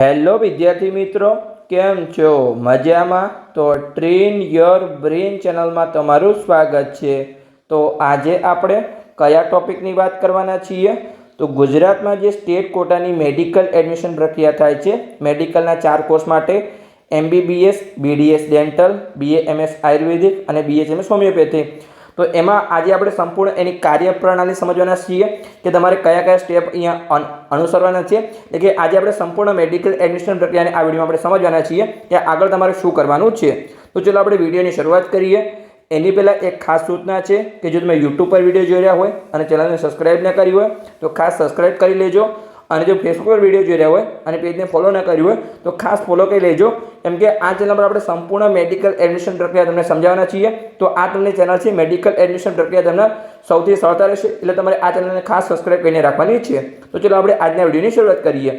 Hello વિદ્યાર્થી મિત્રો, કેમ છો? મજામાં? તો ટ્રેન યોર બ્રેન ચેનલમાં તમારું સ્વાગત છે. તો આજે આપણે કયા ટોપિકની વાત કરવાના છીએ? તો ગુજરાતમાં જે સ્ટેટ કોટાની મેડિકલ એડમિશન પ્રક્રિયા થાય છે, મેડિકલના 4 કોર્સ માટે MBBS, BDS ડેન્ટલ, BAMS આયુર્વેદિક અને BHMS હોમિયોપેથી. તો એમાં આજે આપણે સંપૂર્ણ એની કાર્યપ્રણાલી સમજવાના છીએ કે તમારે કયા કયા સ્ટેપ અહીંયા અનુસરવાના છે. એટલે કે આજે આપણે સંપૂર્ણ મેડિકલ એડમિશન પ્રક્રિયાને આ વિડીયોમાં આપણે સમજવાના છીએ કે આગળ તમારે શું કરવાનું છે. તો ચલો આપણે વિડીયોની શરૂઆત કરીએ. એની પહેલાં એક ખાસ સૂચના છે કે જો તમે યુટ્યુબ પર વિડીયો જોઈ રહ્યા હોય અને ચેનલને સબસ્ક્રાઈબ ન કરી હોય તો ખાસ સબસ્ક્રાઈબ કરી લેજો. અને જો ફેસબુક પર વિડીયો જોઈ રહ્યા હોય અને પેજને ફોલો ન કર્યું હોય તો ખાસ ફોલો કરી લેજો. કેમ કે આ ચેનલ પર આપણે સંપૂર્ણ મેડિકલ એડમિશન પ્રક્રિયા તમને સમજાવવાના છીએ. તો આ તમને ચેનલ છે મેડિકલ એડમિશન પ્રક્રિયા તમને સૌથી સરળતા રહેશે, એટલે તમારે આ ચેનલને ખાસ સબસ્ક્રાઈબ કરીને રાખવાની છે. તો ચલો આપણે આજના વિડીયોની શરૂઆત કરીએ.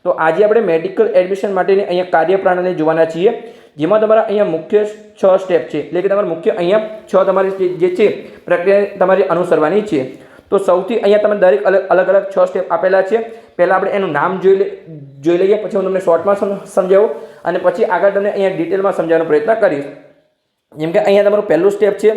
તો આજે આપણે મેડિકલ એડમિશન માટેની અહીંયા કાર્યપ્રણાલી જોવાના છીએ, જેમાં તમારા અહીંયા મુખ્ય 6 સ્ટેપ છે. એટલે કે તમારે મુખ્ય અહીંયા 6 તમારી જે છે પ્રક્રિયા તમારે અનુસરવાની છે. તો સૌથી અહીંયા તમે દરેક અલગ અલગ 6 સ્ટેપ આપેલા છે. પહેલાં આપણે એનું નામ જોઈ લઈએ, પછી હું તમને શોર્ટમાં સમજાવું અને પછી આગળ તમને અહીંયા ડિટેલમાં સમજાવવાનો પ્રયત્ન કરીશ. જેમ કે અહીંયા તમારું પહેલું સ્ટેપ છે,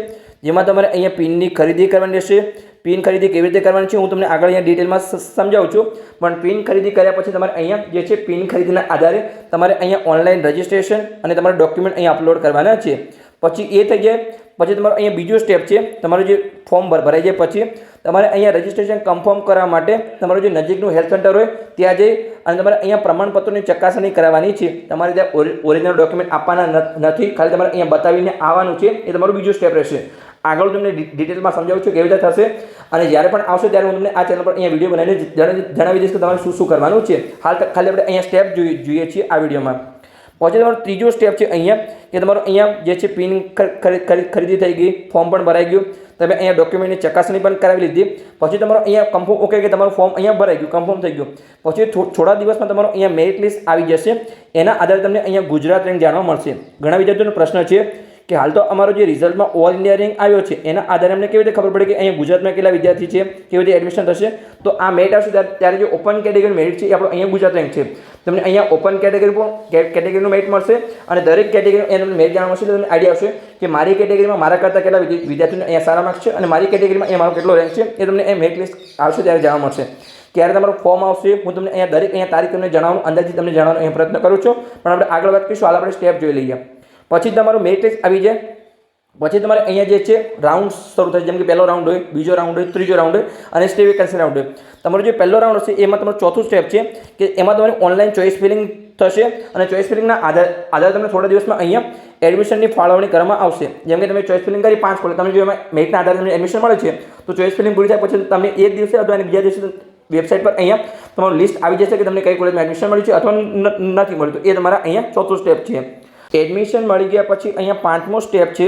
જેમાં તમારે અહીંયા પિનની ખરીદી કરવાની રહેશે. પિન ખરીદી કેવી રીતે કરવાની છે હું તમને આગળ અહીંયા ડિટેલમાં સમજાવું છું. પણ પિન ખરીદી કર્યા પછી તમારે અહીંયા જે છે પિન ખરીદીના આધારે તમારે અહીંયા ઓનલાઈન રજિસ્ટ્રેશન અને તમારા ડોક્યુમેન્ટ અહીંયા અપલોડ કરવાના છે. પછી એ થઈ જાય પછી તમારું અહીંયા બીજું સ્ટેપ છે, તમારું જે ફોર્મ ભરાઈ જાય પછી તમારે અહીંયા રજિસ્ટ્રેશન કન્ફર્મ કરવા માટે તમારું જે નજીકનું હેલ્થ સેન્ટર હોય ત્યાં જઈ અને તમારે અહીંયા પ્રમાણપત્રોની ચકાસણી કરાવવાની છે. તમારે ત્યાં ઓરિજિનલ ડોક્યુમેન્ટ આપવાના નથી, ખાલી તમારે અહીંયા બતાવીને આવવાનું છે. એ તમારું બીજું સ્ટેપ રહેશે. આગળ તમને ડિટેલમાં સમજાવું છું કેવી રીતે થશે, અને જ્યારે પણ આવશે ત્યારે હું તમને આ ચેનલ પર અહીંયા વિડીયો બનાવીને જણાવી દઈશ કે તમારે શું શું કરવાનું છે. હાલ ખાલી આપણે અહીંયા સ્ટેપ જોઈએ છીએ આ વિડીયોમાં. પછી તમારું ત્રીજો સ્ટેપ છે અહીંયા કે તમારું અહીંયા જે છે પિન ખરીદી થઈ ગઈ, ફોર્મ પણ ભરાઈ ગયું, તમે અહીંયા ડોક્યુમેન્ટની ચકાસણી પણ કરાવી લીધી. પછી તમારું અહીંયા કન્ફર્મ ઓકે કે તમારું ફોર્મ અહીંયા ભરાઈ ગયું, કન્ફર્મ થઈ ગયું. પછી થોડા દિવસમાં તમારું અહીંયા મેરિટ લિસ્ટ આવી જશે. એના આધારે તમને અહીંયા ગુજરાત રેન્ક જાણવા મળશે. ઘણા વિદ્યાર્થીઓનો પ્રશ્ન છે કે હાલ તો અમારો જે રિઝલ્ટમાં ઓલ ઇન્ડિયા રેન્ક આવ્યો છે એના આધારે અમને કેવી રીતે ખબર પડે કે અહીંયા ગુજરાતમાં કેટલા વિદ્યાર્થી છે, કેવી રીતે એડમિશન થશે. તો આ મેરિટ આવશે ત્યારે જે ઓપન કેટેગરી મેરિટ છે એ આપણો અહીંયા ગુજરાત રેન્ક છે. તમને અહીંયા ઓપન કેટેગરીનું મેરિટ મળશે અને દરેક કેટેગરી તમને મેરિટ જાણવા મળશે. તમને આઈડિયા આવશે કે મારી કેટેગરીમાં મારા કરતાં કેટલા વિદ્યાર્થીઓને અહીંયા સારા માર્ક્સ છે અને મારી કેટેગરીમાં અહીંયા મારો કેટલો રેન્ક છે એ તમને એ મેરિટ લિસ્ટ આવશે ત્યારે જાણવા મળશે. ક્યારે તમારું ફોર્મ આવશે હું તમને અહીંયા દરેક અહીંયા તારીખ તમને જણાવવાનું અંદાજિત તમને જણાવવાનો અહીંયા પ્રયત્ન કરું છું. પણ આપણે આગળ વાત કરીશું. હાલ આપણે સ્ટેપ જોઈ લઈએ. પછી તમારું મેરિટ લિસ્ટ આવી જાય પછી તમારે અહીંયા જે છે રાઉન્ડ શરૂ થશે. જેમ કે પહેલો રાઉન્ડ હોય, બીજો રાઉન્ડ હોય, ત્રીજો રાઉન્ડ હોય અને સ્ટે વેકેન્સી રાઉન્ડ હોય. તમારો જે પહેલો રાઉન્ડ હશે એમાં તમારું ચોથું સ્ટેપ છે કે એમાં તમારે ઓનલાઈન ચોઇસ ફિલિંગ થશે અને ચોઇસ ફિલિંગના આધારે તમને થોડા દિવસમાં અહીંયા એડમિશનની ફાળવણી કરવામાં આવશે. જેમ કે તમે ચોઇસ ફિલિંગ કરી 5 કોલેજ, તમે જો એમાં મેરિટના આધારે તમને એડમિશન મળે છે તો ચોઇસ ફિલિંગ પૂરી થાય પછી તમને એક દિવસે અથવા બીજા દિવસે વેબસાઇટ પર અહીંયા તમારું લિસ્ટ આવી જશે કે તમને કઈ કોલેજમાં એડમિશન મળ્યું છે અથવા નથી મળ્યું. તો એ તમારા અહીંયા ચોથું સ્ટેપ છે. એડમિશન મળી ગયા પછી અહીંયા 5મો સ્ટેપ છે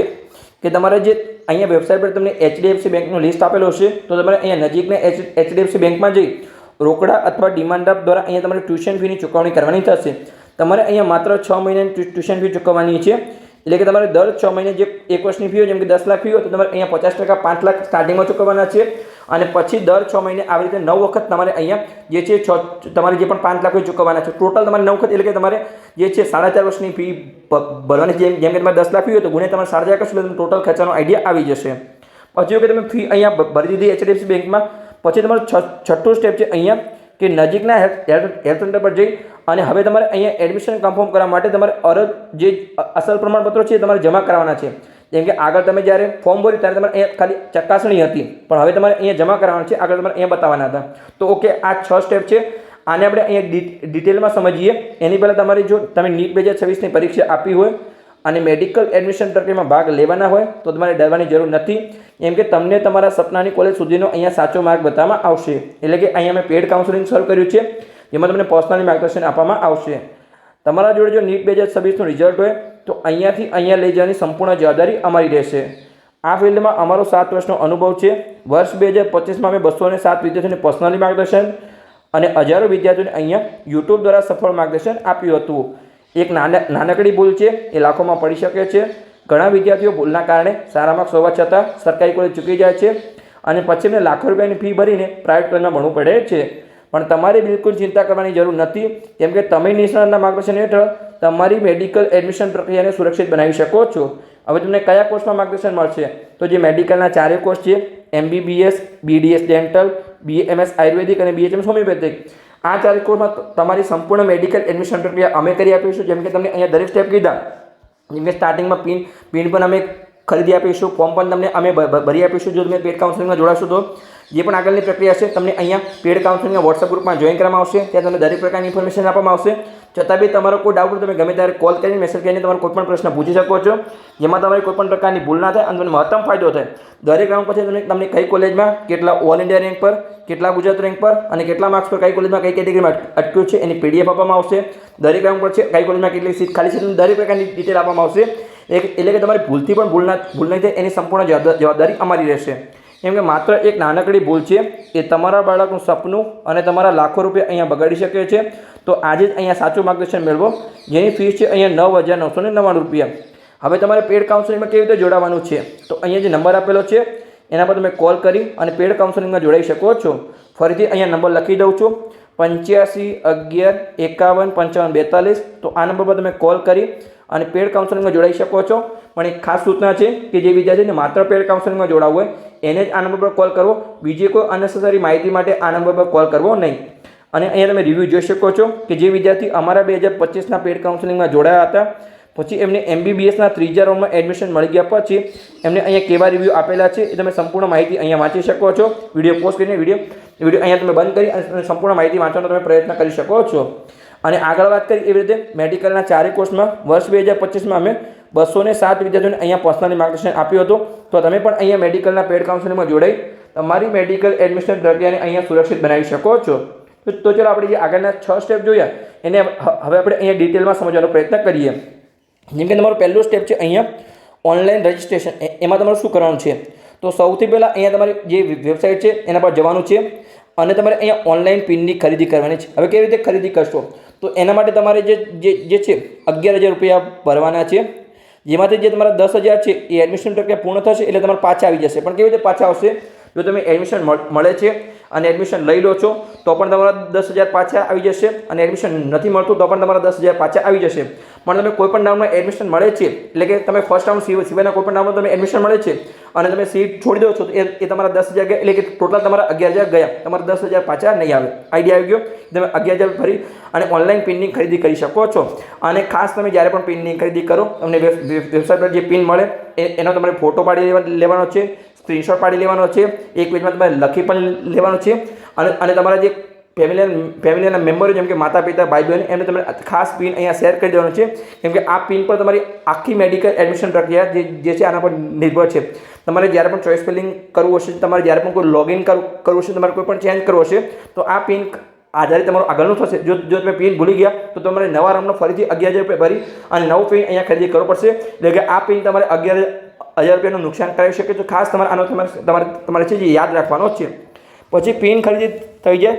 કે તમારે જે અહીંયા વેબસાઇટ પર તમને HDFC બેંકનું લિસ્ટ આપેલું હશે તો તમારે અહીંયા નજીકના HDFC બેંકમાં જઈ રોકડા અથવા ડિમાન્ડ ડ્રાફ્ટ દ્વારા અહીંયા તમારે ટ્યુશન ફીની ચૂકવણી કરવાની થશે. તમારે અહીંયા માત્ર 6 મહિનાની ટ્યુશન ફી ચૂકવવાની છે. એટલે કે તમારે દર 6 મહિને જે 1 વર્ષની ફી હોય, જેમ કે 10 લાખ ફી હોય તો તમારે અહીંયા 50% 5 લાખ સ્ટાર્ટિંગમાં ચૂકવવાના છે. અને પછી દર 6 મહિને આવી રીતે 9 વખત તમારે અહીંયા જે છે તમારે જે પણ 5 લાખ હોય ચૂકવવાના છે. ટોટલ તમારે 9 વખત એટલે કે તમારે જે છે 4.5 વર્ષની ફી ભરવાની. જેમ કે તમારે 10 લાખ ફી હોય તો ગુણે તમારે 4.5 કરશો એટલે ટોટલ ખર્ચાનો આઈડિયા આવી જશે. પછી કે તમે ફી અહીંયા ભરી દીધી HDFC બેંકમાં પછી તમારું છઠ્ઠું સ્ટેપ છે અહીંયા કે નજીકના હેલ્થ સેન્ટર પર જઈ અને હવે તમારે અહીંયા એડમિશન કન્ફર્મ કરવા માટે તમારે અરજ જે અસલ પ્રમાણપત્રો છે એ તમારે જમા કરાવવાના છે. જેમ કે આગળ તમે જ્યારે ફોર્મ ભર્યું ત્યારે તમારે અહીંયા ખાલી ચકાસણી હતી, પણ હવે તમારે અહીંયા જમા કરાવવાના છે, આગળ તમારે અહીંયા બતાવવાના હતા. તો ઓકે, આ 6 સ્ટેપ છે. આને આપણે અહીંયા ડિટેલમાં સમજીએ. એની પહેલાં તમારી જો તમે નીટ 2026ની પરીક્ષા આપી હોય અને મેડિકલ એડમિશન પ્રક્રિયામાં ભાગ લેવાના હોય તો તમારે ડરવાની જરૂર નથી. એમ કે તમને તમારા સપનાની કોલેજ સુધીનો અહીંયા સાચો માર્ગ બતાવવામાં આવશે. એટલે કે અહીંયા મેં પેડ કાઉન્સેલિંગ શરૂ કર્યું છે, જેમાં તમને પર્સનલી માર્ગદર્શન આપવામાં આવશે. તમારા જોડે જો નીટ 2026નું રિઝલ્ટ હોય તો અહીંયાથી અહીંયા લઈ જવાની સંપૂર્ણ જવાબદારી અમારી રહેશે. આ ફિલ્ડમાં અમારો 7 વર્ષનો અનુભવ છે. વર્ષ 2025માં અમે 207 વિદ્યાર્થીઓને પર્સનલી માર્ગદર્શન અને હજારો વિદ્યાર્થીઓને અહીંયા યુટ્યુબ દ્વારા સફળ માર્ગદર્શન આપ્યું હતું. એક નાનકડી ભૂલ છે એ લાખોમાં પડી શકે છે. ઘણા વિદ્યાર્થીઓ ભૂલના કારણે સારા માર્ક્સ હોવા છતાં સરકારી કોલેજ ચૂકી જાય છે અને પછી એમને લાખો રૂપિયાની ફી ભરીને પ્રાઇવેટ કોલેજમાં ભણવું પડે છે. પણ તમારે બિલકુલ ચિંતા કરવાની જરૂર નથી, કેમ કે તમે નિષ્ણાતના માર્ગદર્શન હેઠળ તમારી મેડિકલ એડમિશન પ્રક્રિયાને સુરક્ષિત બનાવી શકો છો. હવે તમને કયા કોર્સમાં માર્ગદર્શન મળશે? તો જે મેડિકલના ચારે કોર્સ છે, MBBS, BDS ડેન્ટલ, BMS આયુર્વેદિક અને BHMS હોમિયોપેથિક, આ ચારે કોર્સમાં તમારી સંપૂર્ણ મેડિકલ એડમિશન પ્રક્રિયા અમે કરી આપીશું. જેમ કે તમને અહીંયા દરેક સ્ટેપ કીધા, જેમ કે સ્ટાર્ટિંગમાં પિન પણ અમે ખરીદી આપીશું, ફોર્મ પણ તમને અમે ભરી આપીશું. જો તમે પેડ કાઉન્સેલિંગમાં જોડાશો તો જે પણ આગળની પ્રક્રિયા છે તમને અહીંયા પેડ કાઉન્સેલિંગના વોટ્સઅપ ગ્રુપમાં જોઈન કરવામાં આવશે. ત્યાં તમને દરેક પ્રકારની ઇન્ફોર્મેશન આપવામાં આવશે. છતાં બી તમારો કોઈ ડાઉટ હોય તમે ગમે ત્યારે કોલ કરીને મેસેજ કરીને તમારો કોઈ પણ પ્રશ્ન પૂછી શકો છો, જેમાં તમારી કોઈ પણ પ્રકારની ભૂલ ના થાય અને તમને મહત્તમ ફાયદો થાય. દરેક રાઉન્ડ પછી તમને કઈ કોલેજમાં કેટલા ઓલ ઇન્ડિયા રેન્ક પર, કેટલા ગુજરાત રેન્ક પર અને કેટલા માર્ક્સ પર કઈ કોલેજમાં કઈ કેટેગરીમાં અટક્યું છે એની PDF આપવામાં આવશે. દરેક રાઉન્ડ પર છે કઈ કોલેજમાં કેટલી સીટ ખાલી છે દરેક પ્રકારની ડિટેલ આપવામાં આવશે. એટલે કે તમારી ભૂલથી પણ ભૂલ નહીં થાય એની સંપૂર્ણ જવાબદારી અમારી રહેશે. કેમ કે માત્ર એક નાનકડી ભૂલ છે એ તમારા બાળકનું સપનું અને તમારા લાખો રૂપિયા અહીંયા બગાડી શકે છે. તો આજે જ અહીંયા સાચું માર્ગદર્શન મેળવો, જેની ફીસ છે અહીંયા 9,999 રૂપિયા. હવે તમારે પેડ કાઉન્સેલિંગમાં કેવી રીતે જોડાવાનું છે? તો અહીંયા જે નંબર આપેલો છે એના પર તમે કોલ કરી અને પેડ કાઉન્સેલિંગમાં જોડાઈ શકો છો. ફરીથી અહીંયા નંબર લખી દઉં છું, 85 11 51 55 42. તો આ નંબર પર તમે કોલ કરી અને પેડ કાઉન્સેલિંગમાં જોડાઈ શકો છો. પણ એક ખાસ સૂચના છે કે જે વિદ્યાર્થીને માત્ર પેડ કાઉન્સેલિંગમાં જોડાવવું હોય એને જ આ નંબર પર કોલ કરવો, બીજી કોઈ અનનેસેસરી માહિતી માટે આ નંબર પર કોલ કરવો નહીં. અને અહીંયા તમે રિવ્યૂ જોઈ શકો છો કે જે વિદ્યાર્થી અમારા 2025ના પેડ કાઉન્સેલિંગમાં જોડાયા હતા, પછી એમને MBBSના ત્રીજા રાઉન્ડમાં એડમિશન મળી ગયા પછી એમને અહીંયા કેવા રિવ્યૂ આપેલા છે એ તમે સંપૂર્ણ માહિતી અહીંયા વાંચી શકો છો. વિડીયો પોઝ કરીને વિડીયો અહીંયા તમે બંધ કરી અને સંપૂર્ણ માહિતી વાંચવાનો તમે પ્રયત્ન કરી શકો છો. અને આગળ વાત કરી એવી રીતે મેડિકલના ચારે કોર્સમાં વર્ષ 2025માં અમે 207 વિદ્યાર્થીઓને અહીંયા પર્સનલી માર્ગદર્શન આપ્યું હતું. તો તમે પણ અહીંયા મેડિકલના પેડ કાઉન્સેલિંગમાં જોડાઈ તમારી મેડિકલ એડમિશન પ્રક્રિયાને અહીંયા સુરક્ષિત બનાવી શકો છો. તો ચલો આપણે જે આગળના 6 સ્ટેપ જોયા એને હવે આપણે અહીંયા ડિટેલમાં સમજવાનો પ્રયત્ન કરીએ. જેમ કે તમારું પહેલું સ્ટેપ છે અહીંયા ઓનલાઈન રજિસ્ટ્રેશન. એમાં તમારે શું કરવાનું છે? તો સૌથી પહેલાં અહીંયા તમારી જે વેબસાઇટ છે એના પર જવાનું છે અને તમારે અહીંયા ઓનલાઈન પિનની ખરીદી કરવાની છે. હવે કેવી રીતે ખરીદી કરશો? તો એના માટે તમારે જે છે 11,000 રૂપિયા ભરવાના છે, જેમાંથી જે તમારા 10,000 છે એ એડમિશન પ્રક્રિયા પૂર્ણ થશે એટલે તમારે પાછા આવી જશે. પણ કેવી રીતે પાછા આવશે? જો તમે એડમિશન મળે છે અને એડમિશન લઈ લો છો તો પણ તમારા 10,000 પાછા આવી જશે, અને એડમિશન નથી મળતું તો પણ તમારા 10,000 પાછા આવી જશે. પણ તમે કોઈ પણ રાઉન્ડમાં એડમિશન મળે છે એટલે કે તમે ફર્સ્ટ રાઉન્ડ સિવાયના કોઈ પણ રાઉન્ડમાં તમે એડમિશન મળે છે અને તમે સીટ છોડી દો છો તો એ તમારા 10,000 ગયા, એટલે કે ટોટલ તમારા 11,000 ગયા, તમારા 10,000 પાછા નહીં આવે. આઈડિયા આવી ગયો? તમે 11,000 ભરી અને ઓનલાઈન પિનની ખરીદી કરી શકો છો. અને ખાસ તમે જ્યારે પણ પિનની ખરીદી કરો તમને વેબસાઇટ પર જે પિન મળે એનો તમારે ફોટો પાડી લેવાનો છે, સ્ક્રીનશોટ પાડી લેવાનો છે, એક પેજમાં તમારે લખી પણ લેવાનો છે. અને તમારા જે ફેમિલીના મેમ્બરો જેમ કે માતા પિતા ભાઈ બહેન એમને તમે ખાસ પિન અહીંયા શેર કરી દેવાનું છે. કેમ કે આ પિન પર તમારી આખી મેડિકલ એડમિશન પ્રક્રિયા જે છે આના પર નિર્ભર છે. તમારે જ્યારે પણ ચોઇસ ફિલિંગ કરવું હશે, તમારે જ્યારે પણ કોઈ લોગિન કરવું હશે, તમારે કોઈ પણ ચેન્જ કરવો હશે તો આ પિન આધારિત તમારું આગળનું થશે. જો તમે પિન ભૂલી ગયા તો તમારે નવા રાઉન્ડનો ફરીથી 11,000 રૂપિયા ભરી અને નવું પિન અહીંયા ખરીદી કરવો પડશે. એટલે કે આ પિન તમારે 11,000 રૂપિયાનું નુકસાન કરાવી શકે. તો ખાસ તમારે આનો તમારે છે જે યાદ રાખવાનો છે. પછી પિન ખરીદી થઈ જાય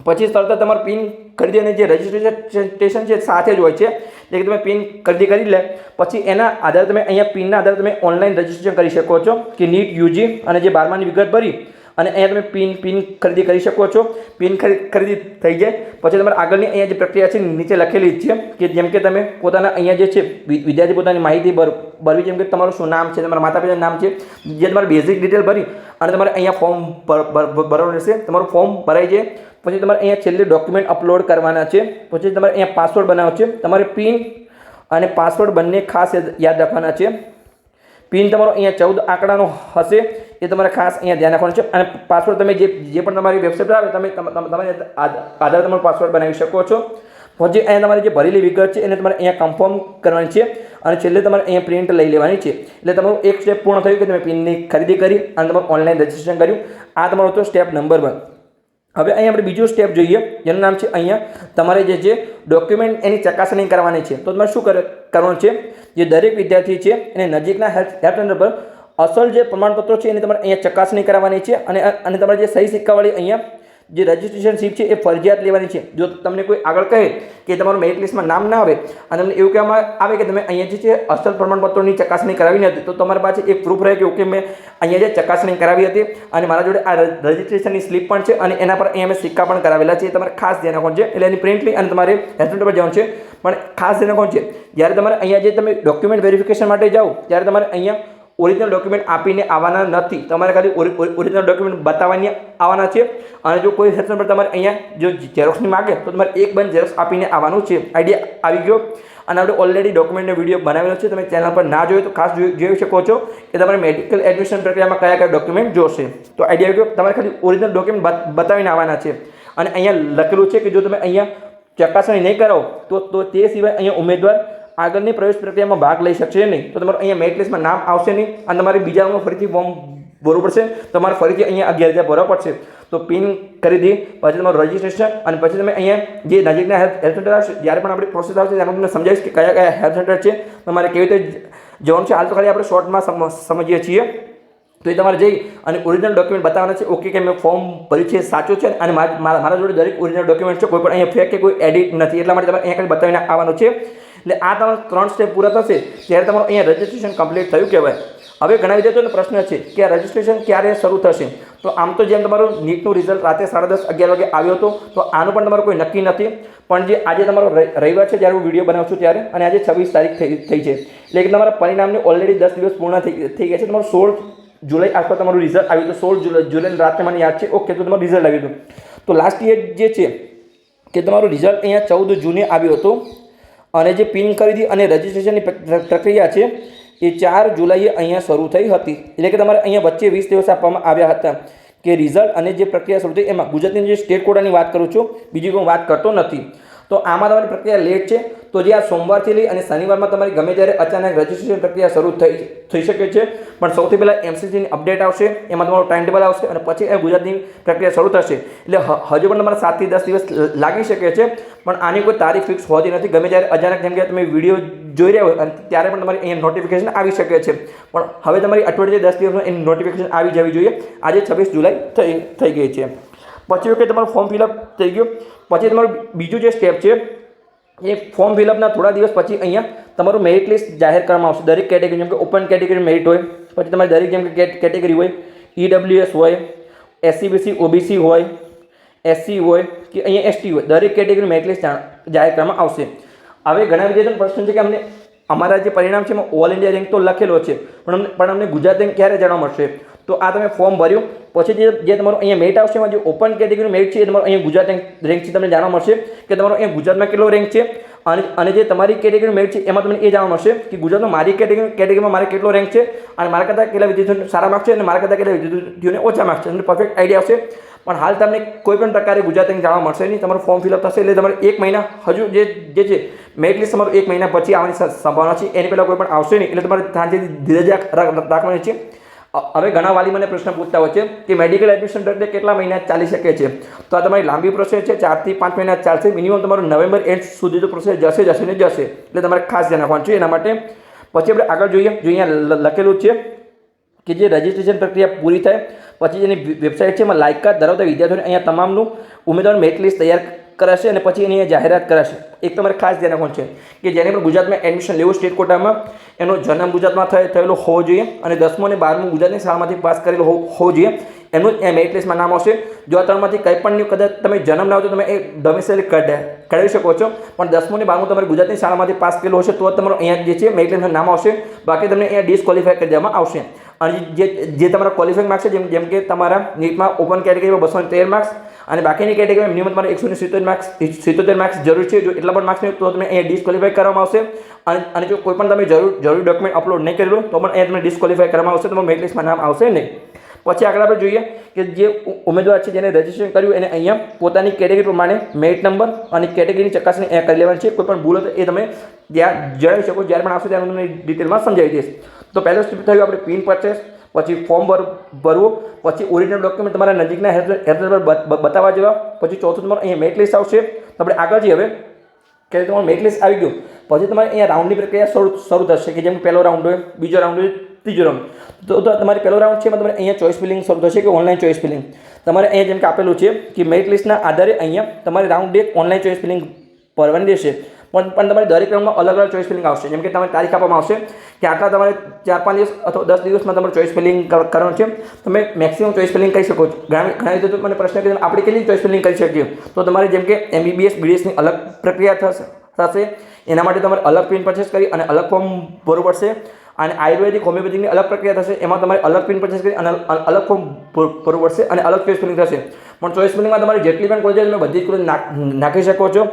પછી તરત તમારે પિન ખરીદી અને જે રજિસ્ટ્રેશન છે સાથે જ હોય છે. એટલે કે તમે પિન ખરીદી કરી લે પછી એના આધારે તમે અહીંયા પિનના આધારે તમે ઓનલાઈન રજિસ્ટ્રેશન કરી શકો છો કે NEET UG અને જે 12માની વિગત ભરી અને અહીંયા તમે પિન ખરીદી કરી શકો છો. પિન ખરીદી થઈ જાય પછી તમારે આગળની અહીંયા જે પ્રક્રિયા છે નીચે લખેલી છે કે જેમ કે તમે પોતાના અહીંયા જે છે વિદ્યાર્થી પોતાની માહિતી ભરવી, જેમ કે તમારું શું નામ છે, તમારા માતા પિતાનું નામ છે, જે તમારે બેઝિક ડિટેલ ભરી અને તમારે અહીંયા ફોર્મ ભરવાનું રહેશે. તમારું ફોર્મ ભરાઈ જાય પછી તમારે અહીંયા છેલ્લે ડોક્યુમેન્ટ અપલોડ કરવાના છે. પછી તમારે અહીંયા પાસવર્ડ બનાવવાનો છે. તમારે પિન અને પાસવર્ડ બંને ખાસ યાદ રાખવાના છે. પિન તમારો અહીંયા 14 આંકડાનો હશે એ તમારે ખાસ અહીંયા ધ્યાન રાખવાનું છે. અને પાસવર્ડ તમે જે પણ તમારી વેબસાઇટ પર આવે તમારે આધારે તમારો પાસવર્ડ બનાવી શકો છો. પછી અહીંયા તમારી જે ભરેલી વિગત છે એને તમારે અહીંયા કન્ફર્મ કરવાની છે અને છેલ્લે તમારે અહીંયા પ્રિન્ટ લઈ લેવાની છે. એટલે તમારું એક સ્ટેપ પૂર્ણ થયું કે તમે પિનની ખરીદી કરી અને તમારું ઓનલાઈન રજિસ્ટ્રેશન કર્યું. આ તમારો હતો સ્ટેપ નંબર 1. હવે અહીંયા આપણે બીજો સ્ટેપ જોઈએ જેનું નામ છે અહીંયા તમારે જે ડોક્યુમેન્ટ એની ચકાસણી કરવાની છે. તો તમારે શું કરવાનું છે? જે દરેક વિદ્યાર્થી છે એને નજીકના હેલ્પ સેન્ટર પર અસલ જે પ્રમાણપત્રો છે એની તમારે અહીંયા ચકાસણી કરાવવાની છે અને તમારે જે સહી સિક્કાવાળી અહીંયા જે રજિસ્ટ્રેશન સ્લીપ છે એ ફરજિયાત લેવાની છે. જો તમને કોઈ આગળ કહે કે તમારું મેરિટ લિસ્ટમાં નામ ના આવે અને તમને એવું કહેવામાં આવે કે તમે અહીંયા જે છે અસલ પ્રમાણપત્રોની ચકાસણી કરાવી નથી, તો તમારી પાસે એક પ્રૂફ રહે કે ઓકે મેં અહીંયા જે ચકાસણી કરાવી હતી અને મારા જોડે આ રજિસ્ટ્રેશનની સ્લીપ પણ છે અને એના પર અહીંયા મેં સિક્કા પણ કરાવેલા છે. તમારે ખાસ ધ્યાન રાખવાનું છે. એટલે એની પ્રિન્ટ લઈ અને તમારે હેલ્થ સેન્ટર પર જવાનું છે. પણ ખાસ ધ્યાન રાખવાનું છે, જ્યારે તમારે અહીંયા જે તમે ડોક્યુમેન્ટ વેરિફિકેશન માટે જાઓ ત્યારે તમારે અહીંયા ઓરિજિનલ ડોક્યુમેન્ટ આપીને આવવાના નથી. તમારે ખાલી ઓરિજિનલ ડોક્યુમેન્ટ બતાવવાની આવવાના છે. અને જો કોઈ હેલ્થ સેન્ટર પર તમારે અહીંયા જો ઝેરોક્સની માગે તો તમારે એક બંધ ઝેરોક્સ આપીને આવવાનું છે. આઈડિયા આવી ગયો. અને આપણે ઓલરેડી ડોક્યુમેન્ટનો વિડીયો બનાવેલો છે, તમે ચેનલ પર ના જોયો તો ખાસ જોઈ શકો છો કે તમારે મેડિકલ એડમિશન પ્રક્રિયામાં કયા કયા ડોક્યુમેન્ટ જોશે. તો આઈડિયા આવી ગયો. તમારે ખાલી ઓરિજિનલ ડોક્યુમેન્ટ બતાવીને આવવાના છે. અને અહીંયા લખેલું છે કે જો તમે અહીંયા ચકાસણી નહીં કરાવો તો તે સિવાય અહીંયા ઉમેદવાર આગળની પ્રવેશ પ્રક્રિયામાં ભાગ લઈ શકશે નહીં. તો તમારું અહીંયા મેરિટ લિસ્ટમાં નામ આવશે નહીં અને તમારે બીજામાં ફરીથી ફોર્મ ભરવું પડશે. તમારે ફરીથી અહીંયા 11,000 ભરવા પડશે. તો પિન કરી દઈએ, પછી તમારું રજિસ્ટ્રેશન અને પછી તમે અહીંયા જે નજીકના હેલ્થ સેન્ટર આવશે, જ્યારે પણ આપણી પ્રોસેસ આવશે ત્યારે તમને સમજાવીશ કે કયા કયા હેલ્થ સેન્ટર છે, તમારે કેવી રીતે જવાનું છે. હાલ તો ખાલી આપણે શોર્ટમાં સમજીએ છીએ. તો એ તમારે જઈ અને ઓરિજિનલ ડોક્યુમેન્ટ બતાવવાના છે. ઓકે કે મેં ફોર્મ ભર્યું છે સાચું છે અને મારા જોડે દરેક ઓરિજિનલ ડોક્યુમેન્ટ છે, કોઈ પણ અહીંયા ફેક કે કોઈ એડિટ નથી. એટલા માટે તમારે અહીંયા ખાલી બતાવીને આવવાનું છે. એટલે આ તમારા 3 સ્ટેપ પૂરા થશે ત્યારે તમારું અહીંયા રજિસ્ટ્રેશન કમ્પ્લીટ થયું કહેવાય. હવે ઘણા વિદ્યાર્થીઓનો પ્રશ્ન છે કે આ રજિસ્ટ્રેશન ક્યારે શરૂ થશે. તો આમ તો જેમ તમારું નીટનું રિઝલ્ટ રાતે 10:30 11 વાગે આવ્યો હતો, તો આનું પણ તમારું કોઈ નક્કી નથી. પણ જે આજે તમારો રવિવાર છે જ્યારે હું વિડીયો બનાવું છું ત્યારે, અને આજે 26 તારીખ થઈ છે, એટલે કે તમારા પરિણામને ઓલરેડી 10 દિવસ પૂર્ણ થઈ ગયા છે. તમારું 16 જુલાઈ આસપાસ તમારું રિઝલ્ટ આવ્યું હતું. 16 જુલાઈ રાતે મને યાદ છે. ઓકે, તો તમારું રિઝલ્ટ આવ્યું હતું. તો લાસ્ટ યર જે છે કે તમારું રિઝલ્ટ અહીંયા 14 જૂને આવ્યું હતું અને જે પિન ખરીદી અને રજિસ્ટ્રેશનની પ્રક્રિયા છે એ 4 જુલાઈએ અહીંયા શરૂ થઈ હતી. એટલે કે તમારે અહીંયા વચ્ચે 20 દિવસ આપવામાં આવ્યા હતા કે રિઝલ્ટ અને જે પ્રક્રિયા શરૂ થઈ. એમાં ગુજરાતની જે સ્ટેટ કોટાની વાત કરું છું, બીજી કોઈ વાત કરતો નથી. તો આમાં તમારી પ્રક્રિયા લેટ છે. તો જે આ સોમવારથી લઈ અને શનિવારમાં તમારી ગમે ત્યારે અચાનક રજિસ્ટ્રેશન પ્રક્રિયા શરૂ થઈ શકે છે. પણ સૌથી પહેલાં MCCની અપડેટ આવશે, એમાં તમારું ટાઈમ ટેબલ આવશે અને પછી એ ગુજરાતની પ્રક્રિયા શરૂ થશે. એટલે હજુ પણ તમારે 7 થી 10 દિવસ લાગી શકે છે. પણ આની કોઈ તારીખ ફિક્સ હોતી નથી. ગમે ત્યારે અચાનક જેમ કે તમે વિડીયો જોઈ રહ્યા હોય અને ત્યારે પણ તમારી અહીંયા નોટિફિકેશન આવી શકે છે. પણ હવે તમારી અઠવાડિયે 10 દિવસમાં એની નોટિફિકેશન આવી જવી જોઈએ. આજે 26 જુલાઈ થઈ ગઈ છે. પછી વખતે તમારું ફોર્મ ફિલઅપ થઈ ગયું. પછી તમારું બીજું જે સ્ટેપ છે એ ફોર્મ ફિલઅપના થોડા દિવસ પછી અહીંયા તમારું મેરિટ લિસ્ટ જાહેર કરવામાં આવશે. દરેક કેટેગરી, જેમ કે ઓપન કેટેગરી મેરિટ હોય, પછી તમારી દરેક જેમ કે કેટેગરી હોય, EWS હોય, SC BC OBC હોય, SC હોય કે અહીંયા ST હોય, દરેક કેટેગરી મેરિટ લિસ્ટ જાહેર કરવામાં આવશે. હવે ઘણા વિદ્યાર્થીઓનો પ્રશ્ન છે કે અમારા જે પરિણામ છે એમાં ઓલ ઇન્ડિયા રેન્ક તો લખેલો છે, પણ અમને ગુજરાત રેન્ક ક્યારે જાણવા મળશે. તો આ તમે ફોર્મ ભર્યું પછી જે તમારું અહીંયા મેરિટ આવશે, એમાં જે ઓપન કેટેગરી મેરિટ છે એ તમારું અહીંયા ગુજરાત રેન્ક છે, તમને જાણવા મળશે કે તમારો અહીંયા ગુજરાતમાં કેટલો રેન્ક છે. અને જે તમારી કેટેગરી મેરિટ છે એમાં તમને એ જાણવા મળશે કે ગુજરાતમાં મારી કેટેગરીમાં મારે કેટલો રેન્ક છે અને મારા કરતાં કેટલા વિદ્યાર્થીઓને સારા માર્ક્સ છે અને મારા કરતાં કેટલા વિદ્યાર્થીઓને ઓછા માર્ક્સ છે. તમને પરફેક્ટ આઈડિયા આવશે. પણ હાલ તમને કોઈ પણ પ્રકારે ગુજરાત રેન્ક જાણવા મળશે નહીં. તમારું ફોર્મ ફિલઅપ થશે એટલે તમારે 1 મહિના હજુ જે છે મેરિટ લિસ્ટ તમારું 1 મહિના પછી આવવાની સંભાવના છે. એની પહેલાં કોઈ પણ આવશે નહીં. એટલે તમારે શાંતિથી ધીરજ રાખવાની છે. હવે ઘણા વાલી મને પ્રશ્ન પૂછતા હોય છે કે મેડિકલ એડમિશન પ્રક્રિયા કેટલા મહિના ચાલી શકે છે. તો આ તમારી લાંબી પ્રોસેસ છે, 4 થી 5 મહિના ચાલશે. મિનિમમ તમારું નવેમ્બર એન્ડ સુધી તો પ્રોસેસ જશે ને જશે. એટલે તમારે ખાસ ધ્યાન રાખવાનું છે એના માટે. પછી આપણે આગળ જોઈએ. જો અહીંયા લખેલું છે કે જે રજિસ્ટ્રેશન પ્રક્રિયા પૂરી થાય પછી જેની વેબસાઇટ છે એમાં લાયકાત ધરાવતા વિદ્યાર્થીઓને અહીંયા તમામનું ઉમેદવાર મેરિટ લિસ્ટ તૈયાર કરાશે અને પછી એની જાહેરાત કરાશે. એક તમારે ખાસ ધ્યાન રાખવાનું છે કે જેને પણ ગુજરાતમાં એડમિશન લેવું સ્ટેટ કોટામાં, એનો જન્મ ગુજરાતમાં થયેલો હોવો જોઈએ અને 10મું અને 12મું ગુજરાતની શાળામાંથી પાસ કરેલો હોવો જોઈએ. એનું મેરિટ લિસ્ટમાં નામ આવશે. જો આ 3માંથી કંઈ પણ કદાચ તમે જન્મ ના હોય તો તમે એ ડોમિસાઇલ કઢાવી શકો છો. પણ 10મું અને 12મું તમારે ગુજરાતની શાળામાંથી પાસ કરેલો હશે તો તમારું અહીંયા જે છે મેરિટ લિસ્ટમાં નામ આવશે. બાકી તમને અહીંયા ડિસ્ક્વોલિફાય કરી દેવામાં આવશે. અને જે તમારા ક્વોલિફાઈંગ માર્ક્સ છે, જેમ કે તમારા નીટમાં ઓપન કેટેગરીમાં 213 માર્ક્સ અને બાકીની કેટેગરીમાં મિનિમમ તમારે 177 માર્ક્સ જરૂર છે. જો એટલા પણ માર્ક્સ નહીં તો તમે અહીંયા ડિસ્ક્વોલિફાય કરવામાં આવશે. અને જો કોઈ પણ તમે જરૂરી ડોક્યુમેન્ટ અપલોડ નહીં કરેલું તો પણ અહીંયા તમને ડિસ્ક્વોલિફાય કરવામાં આવશે. તમારું મેરિટ લિસ્ટમાં નામ આવશે નહીં. પછી આગળ આપણે જોઈએ કે જે ઉમેદવાર છે જેને રજિસ્ટ્રેશન કર્યું એને અહીંયા પોતાની કેટેગરી પ્રમાણે મેરિટ નંબર અને કેટેગરીની ચકાસણી અહીંયા કરી લેવાની છે. કોઈ પણ ભૂલ હોય તો એ તમે ત્યાં જણાવી શકો. જ્યારે પણ આવશે ત્યારે હું તમને ડિટેલમાં સમજાવી દઈશ. તો પહેલો સ્ટેપ થયું આપણે પિન પરચેસ, પછી ફોર્મ ભરવું, પછી ઓરિજિનલ ડોક્યુમેન્ટ તમારા નજીકના હેલ્થ સેન્ટર પર બતાવવા જેવા. પછી ચોથું તમારું અહીંયા મેરિટ લિસ્ટ આવશે. તો આપણે આગળ જઈએ હવે કે તમારું મેરિટ લિસ્ટ આવી ગયું પછી તમારે અહીંયા રાઉન્ડની પ્રક્રિયા શરૂ થશે કે જેમ પહેલો રાઉન્ડ હોય, બીજો રાઉન્ડ હોય, ત્રીજો રાઉન્ડ. તો તમારે પહેલો રાઉન્ડ છે એમાં તમારે અહીંયા ચોઇસ ફિલિંગ શરૂ થશે કે ઓનલાઈન ચોઇસ ફિલિંગ. તમારે અહીંયા જેમ કે આપેલું છે કે મેરિટ લિસ્ટના આધારે અહીંયા તમારે રાઉન્ડ 1 ઓનલાઈન ચોઇસ ફિલિંગ ભરવાની રહેશે. પણ તમારે દરેક રાઉન્ડમાં અલગ અલગ ચોઇસ ફિલિંગ આવશે. જેમ કે તમારે તારીખ આપવામાં આવશે કે આટલા તમારે 4-5 દિવસ અથવા 10 દિવસમાં તમારે ચોઇસ ફિલિંગ કરવાનું છે. તમે મેક્સિમમ ચોઇસ ફિલિંગ કરી શકો છો. ઘણા રીતે મને પ્રશ્ન કે આપણે કેટલી ચોઇસ ફિલિંગ કરી શકીએ? તો તમારે જેમ કે MBBS BDSની અલગ પ્રક્રિયા થશે. એના માટે તમારે અલગ પિન પરચેસ કરી અને અલગ ફોર્મ ભરવું પડશે. અને આયુર્વેદિક હોમિયોપેથિકની અલગ પ્રક્રિયા થશે. એમાં તમારે અલગ પિન પરચેસ કરી અને અલગ ફોર્મ ભરવું પડશે અને અલગ ચોઇસ ફિલિંગ થશે. પણ ચોઇસ ફિલિંગમાં તમારે જેટલી પણ કોલેજ તમે બધી જ કોલેજ નાખી શકો છો.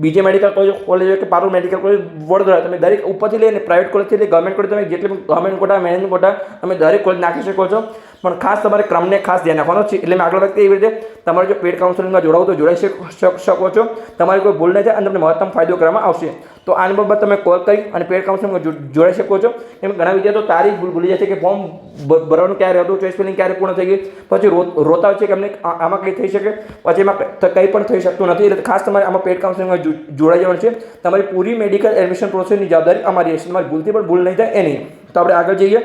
બીજે મેડિકલ કોલેજ હોય કે પારુલ મેડિકલ કોલેજ વડોદરા, તમે દરેક ઉપરથી લઈને પ્રાઇવેટ કોલેજથી લઈ ગવર્મેન્ટ કોલેજ, તમે જેટલી પણ ગવર્મેન્ટ કોટા મેનેજમેન્ટ કોટા તમે દરેક કોલેજ નાખી શકો છો. પણ ખાસ તમારે ક્રમને ખાસ ધ્યાન રાખવાનો છે. એટલે મેં આગળ વાત કરી એવી રીતે તમારે જો પેડ કાઉન્સેલિંગમાં જોડાવું તો જોડાઈ શકો છો. તમારી કોઈ ભૂલ નહીં થાય અને તમને મહત્તમ ફાયદો કરવામાં આવશે. તો આ નંબર પર તમે કોલ કરી અને પેડ કાઉન્સેલિંગમાં જોડાઈ શકો છો. એમ ઘણા વિદ્યાર્થીઓ તારીખ ભૂલી જાય છે કે ફોર્મ ભરવાનું ક્યારે હતું, ચોઇસ ફિલિંગ ક્યારે પૂર્ણ થઈ ગઈ, પછી રોતા હોય છે કે અમને આમાં કંઈ થઈ શકે, પછી એમાં કંઈ પણ થઈ શકતું નથી. એટલે ખાસ તમારે આમાં પેડ કાઉન્સેલિંગમાં જોડાઈ જવાનું છે. તમારી પૂરી મેડિકલ એડમિશન પ્રોસેસની જવાબદારી અમારી હશે. તમારી ભૂલથી પણ ભૂલ નહીં થાય એની. તો આપણે આગળ જઈએ.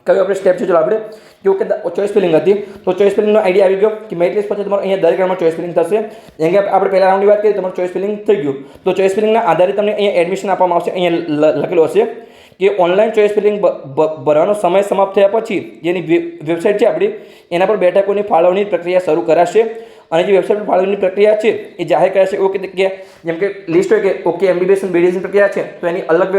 કયું આપણે સ્ટેપ છે? ચલો આપણે જો કે ચોઇસ ફિલિંગ હતી તો ચોઇસ ફિલિંગનો આઈડિયા આવી ગયો કે મેરિટ લિસ્ટ પછી તમારે અહીંયા દરેક રાઉન્ડમાં ચોઇસ ફિલિંગ થશે. જેમ કે આપણે પહેલા રાઉન્ડની વાત કરીએ તમારું ચોઇસ ફિલિંગ થઈ ગયું. તો ચોઇસ ફિલિંગના આધારે તમને અહીંયા એડમિશન આપવામાં આવશે. અહીંયા લખેલું હશે કે ઓનલાઈન ચોઇસ ફિલિંગ ભરવાનો સમય સમાપ્ત થયા પછી જેની વેબસાઇટ છે આપણી એના પર બેઠકોની ફાળવણી પ્રક્રિયા શરૂ કરાશે. અને જે વેબસાઇટ પર ફાળવણીની પ્રક્રિયા છે એ જાહેર કરાશે. ઓકે કે જેમ કે લિસ્ટ હોય કે ઓકે MBBS અને BDSની પ્રક્રિયા છે તો એની અલગ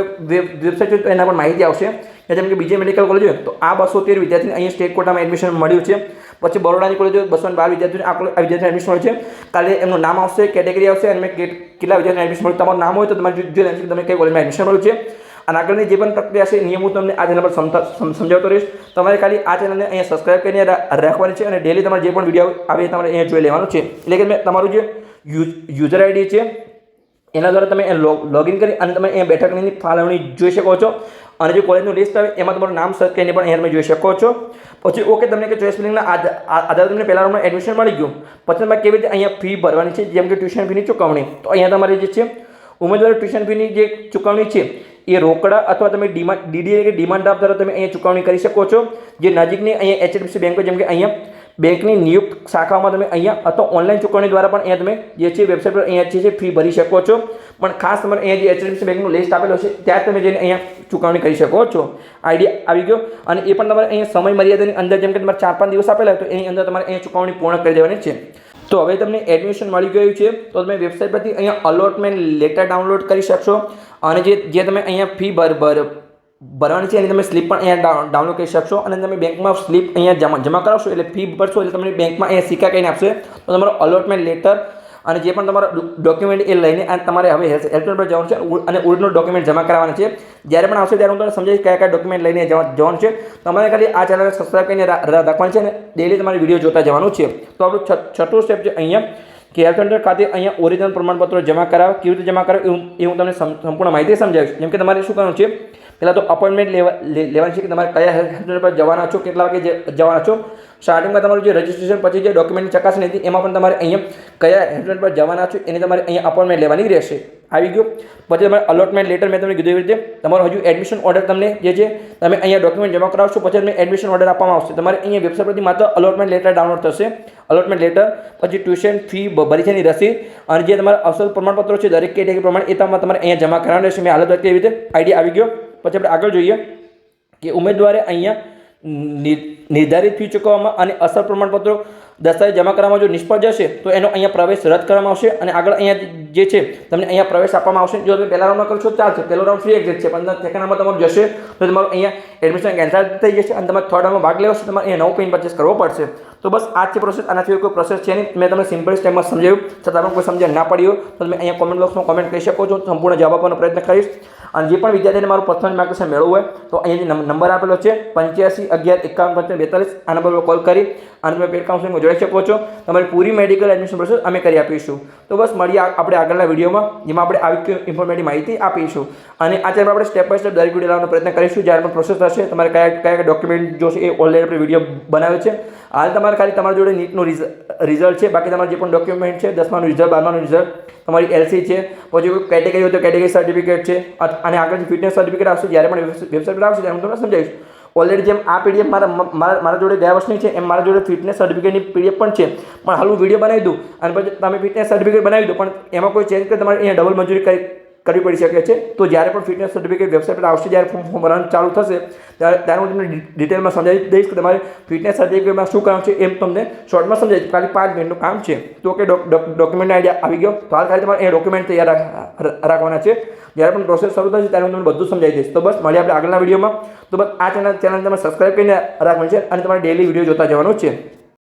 વેબસાઇટ હોય તો એના પર માહિતી આવશે. જેમ કે બીજે મેડિકલ કોલેજ હોય તો આ 213 વિદ્યાર્થીને અહીંયા સ્ટેટ કોટામાં એડમિશન મળ્યું છે. પછી બરોડાની કોલેજ હોય 212 વિદ્યાર્થીઓને આ વિદ્યાર્થીને એડમિશન મળ્યું છે. કાલે એમનું નામ આવશે, કેટેગરી આવશે અને કેટલા વિદ્યાર્થીને એડમિશન મળ્યું. તમારું નામ હોય તો તમારે જો તમે કઈ કોલેજમાં એડમિશન મળ્યું છે. અને આગળની જે પણ પ્રક્રિયા છે નિયમો તમને આ ચેનલ પર સમજાવતો રહીશ. તમારે ખાલી આ ચેનલને અહીંયા સબસ્ક્રાઇબ કરીને રાખવાની છે અને ડેલી તમારે જે પણ વિડીયો આવે તમારે અહીંયા જોઈ લેવાનું છે. એટલે કે તમારું જે યુઝર આઈડી છે એના દ્વારા તમે લોગિન કરી અને તમે અહીંયા બેઠકની ફાળવણી જોઈ શકો છો. અને જે કોલેજનું લિસ્ટ આવે એમાં તમારું નામ સર્ચ કરીને પણ અહીંયા તમે જોઈ શકો છો. પછી ઓકે તમને કે ચોઇસ ફિલિંગના આધારે તમને પહેલા રાઉન્ડમાં એડમિશન મળી ગયું. પછી તમારે કેવી રીતે અહીંયા ફી ભરવાની છે, જેમ કે ટ્યુશન ફીની ચૂકવણી. તો અહીંયા તમારે જે છે ઉમેદવારી ટ્યુશન ફીની જે ચૂકવણી છે એ રોકડા અથવા તમે DD કે ડિમાન્ડ ડ્રાફ્ટ દ્વારા તમે અહીંયા ચૂકવણી કરી શકો છો. જે નજીકની અહીંયા HDFC બેંક જેમ કે અહીંયા બેંકની નિયુક્ત શાખામાં તમે અહીંયા અથવા ઓનલાઈન ચૂકવણી દ્વારા પણ અહીંયા તમે જે છે વેબસાઇટ પર અહીંયા છે ફી ભરી શકો છો. પણ ખાસ તમારે અહીંયા જે HDFC બેંકનું લિસ્ટ આપેલો છે ત્યાં તમે જઈને અહીંયા ચૂકવણી કરી શકો છો. આઈડિયા આવી ગયો. અને એ પણ તમારે અહીંયા સમય મર્યાદાની અંદર જેમ કે તમારે 4-5 દિવસ આપેલા તો એની અંદર તમારે અહીંયા ચૂકવણી પૂર્ણ કરી દેવાની છે. તો હવે તમને એડમિશન મળી ગયું છે તો તમે વેબસાઇટ પરથી અહીંયા અલોટમેન્ટ લેટર ડાઉનલોડ કરી શકશો. અને જે તમે અહીંયા ફી ભરવાની છે એની તમે સ્લીપ પણ અહીંયા ડાઉનલોડ કરી શકશો. અને તમે બેંકમાં સ્લીપ અહીંયા જમા કરાવશો એટલે ફી ભરશો એટલે તમને બેંકમાં અહીંયા સિક્કા કહીને આપશે. તો તમારો અલોટમેન્ટ લેટર અને જે પણ તમારા ડોક્યુમેન્ટ એ લઈને તમારે હવે હેલ્પલાઇન પર જવાનું છે અને ઓરિજિનલ ડોક્યુમેન્ટ જમા કરાવવાના છે. જ્યારે પણ આવશે ત્યારે હું તમને સમજાવીશ કયા કયા ડોક્યુમેન્ટ લઈને જવાનું છે. તમારે ખાલી આ ચેનલને સબસ્ક્રાઈબ કરીને રાખવાની છે અને ડેલી તમારી વિડીયો જોતા જવાનું છે. તો આપણું છઠ્ઠું સ્ટેપ છે અહીંયા કે હેલ્થ સેન્ટર ખાતે અહીંયા ઓરિજિનલ પ્રમાણપત્રો જમા કરાવો. કેવી રીતે જમા કરાવો એ હું તમને સંપૂર્ણ માહિતી સમજાવીશ. જેમ કે તમારે શું કરવાનું છે, પહેલાં તો અપોઇન્ટમેન્ટ લેવાની છે કે તમારે કયા હેલ્થ સેન્ટર પર જવાના છો, કેટલા વાગે જવાના છો. સ્ટાર્ટિંગમાં તમારું જે રજિસ્ટ્રેશન પછી જે ડોક્યુમેન્ટની ચકાસણી હતી એમાં પણ તમારે અહીંયા કયા હેલ્થ સેન્ટર પર જવાના છો એની તમારે અહીંયા અપોઇન્ટમેન્ટ લેવાની રહેશે. આવી ગયું. પછી તમારે અલોટમેન્ટ લેટર મેં તમને કીધું એવી રીતે તમારો હજુ એડમિશન ઓર્ડર તમને જે છે તમે અહીંયા ડોક્યુમેન્ટ જમા કરાવશો પછી તમને એડમિશન ઓર્ડર આપવામાં આવશે. તમારે અહીંયા વેબસાઇટ પરથી માત્ર અલોટમેન્ટ લેટર ડાઉનલોડ થશે. અલોટમેન્ટ લેટર પછી ટ્યુશન ફી ભરી છે એની રસીદ અને જે તમારા અસલ પ્રમાણપત્રો છે દરેક કેટેગરી પ્રમાણે એ તમારે અહીંયા જમા કરાવવાનું રહેશે. મેં હાલત કેવી રીતે આઈડિયા આવી ગયો. પછી આપણે આગળ જોઈએ કે ઉમેદવારે અહીંયા નિર્ધારિત ફી ચૂકવવામાં અને અસલ પ્રમાણપત્રો દસ્તાવેજ જમા કરવામાં જો નિષ્ફળ જશે તો એનો અહીંયા પ્રવેશ રદ કરવામાં આવશે અને આગળ અહીંયા જે છે તમને અહીંયા પ્રવેશ આપવામાં આવશે. જો તમે પહેલા રાઉન્ડમાં કરશો ચાલશે, પહેલો રાઉન્ડ ફ્રી એક્ઝિટ છે, પણ સેકન્ડ રાઉન્ડમાં તમારું જશે તો તમારું અહીંયા એડમિશન કેન્સલ થઈ જશે અને તમારે થર્ડ રાઉન્ડમાં ભાગ લેવો છે તમારે અહીંયા નવું પિન પરચેસ કરવો પડશે. તો બસ આ છે પ્રોસેસ. આનાથી કોઈ પ્રોસેસ છે નહીં. મેં તમને સિમ્પલ સ્ટેપમાં સમજાવ્યું. છતાં તમને કોઈ સમજણ ના પડી હોય તો તમે અહીંયા કોમેન્ટ બોક્સમાં કોમેન્ટ કરી શકો છો. સંપૂર્ણ જવાબ આપવાનો પ્રયત્ન કરીશ. અને જે પણ વિદ્યાર્થીને મારું પર્સનલ માર્ગદર્શન મેળવવું હોય તો અહીંયા જે નંબર આપેલો છે 8511515542 આ નંબર પર કોલ કરી અને તમે પેડ કાઉન્સેલિંગમાં જોડાઈ શકો છો. તમારી પૂરી મેડિકલ એડમિશન પ્રોસેસ અમે કરી આપીશું. તો બસ મળીએ આપણે આગળના વિડીયોમાં જેમાં આપણે આવી ઇન્ફોર્મેટિવ માહિતી આપીશું. અને આ ચેનલ આપણે સ્ટેપ બાય સ્ટેપ દરેક વિડીયો લાવવાનો પ્રયત્ન કરીશું. જ્યારે પણ પ્રોસેસ થશે તમારે કયા ડોક્યુમેન્ટ જોશે એ ઓલરેડી આપણે વિડીયો બનાવે છે. હાલ તમારે ખાલી તમારી જોડે નીટનું રિઝલ્ટ છે, બાકી તમારે જે પણ ડોક્યુમેન્ટ છે 10માનું રિઝલ્ટ 12માનું રિઝલ્ટ તમારી LC છે, પછી કોઈ કેટેગરી હોય તો કેટેગરી સર્ટિફિકેટ છે અને આગળ જે ફિટનેસ સર્ટિફિકેટ આવશે જ્યારે પણ વેબસાઇટ પર આવશે ત્યારે હું તમને સમજાવીશ. ઓલરેડી જેમ આ પીડીએફ મારા જોડે ગયા વર્ષની છે એમ મારા જોડે ફિટનેસ સર્ટિફિકેટની પીડીએફ પણ છે, પણ હાલ હું વિડીયો બનાવી દઉં અને પછી તમે ફિટનેસ સર્ટિફિકેટ બનાવી દો, પણ એમાં કોઈ ચેન્જ કરે તમારે અહીંયા ડબલ મંજૂરી કરવી પડી શકે છે. તો જ્યારે પણ ફિટનેસ સર્ટિફિકેટ વેબસાઇટ પર આવશે, જ્યારે ફોર્મ ભરવાનું ચાલુ થશે ત્યારે હું તમને ડિટેલમાં સમજાવી દઈશ કે તમારે ફિટનેસ સર્ટિફિકેટમાં શું કામ છે, એમ તમને શોર્ટમાં સમજાવીશ. ખાલી 5 મિનિટનું કામ છે. તો કે ડોક્યુમેન્ટ આઈડિયા આવી ગયો, તો હાલ ખાલી તમારે એ ડોક્યુમેન્ટ તૈયાર રાખવાના છે. જ્યારે પણ પ્રોસેસ શરૂ થશે ત્યારે હું તમને બધું સમજાવી દઈશ. તો બસ મળીએ આપણે આગળના વિડીયોમાં. તો બસ આ ચેનલ તમે સબસ્ક્રાઈબ કરીને રાખવાની છે અને તમારે ડેલી વિડીયો જોતા જવાનું છે.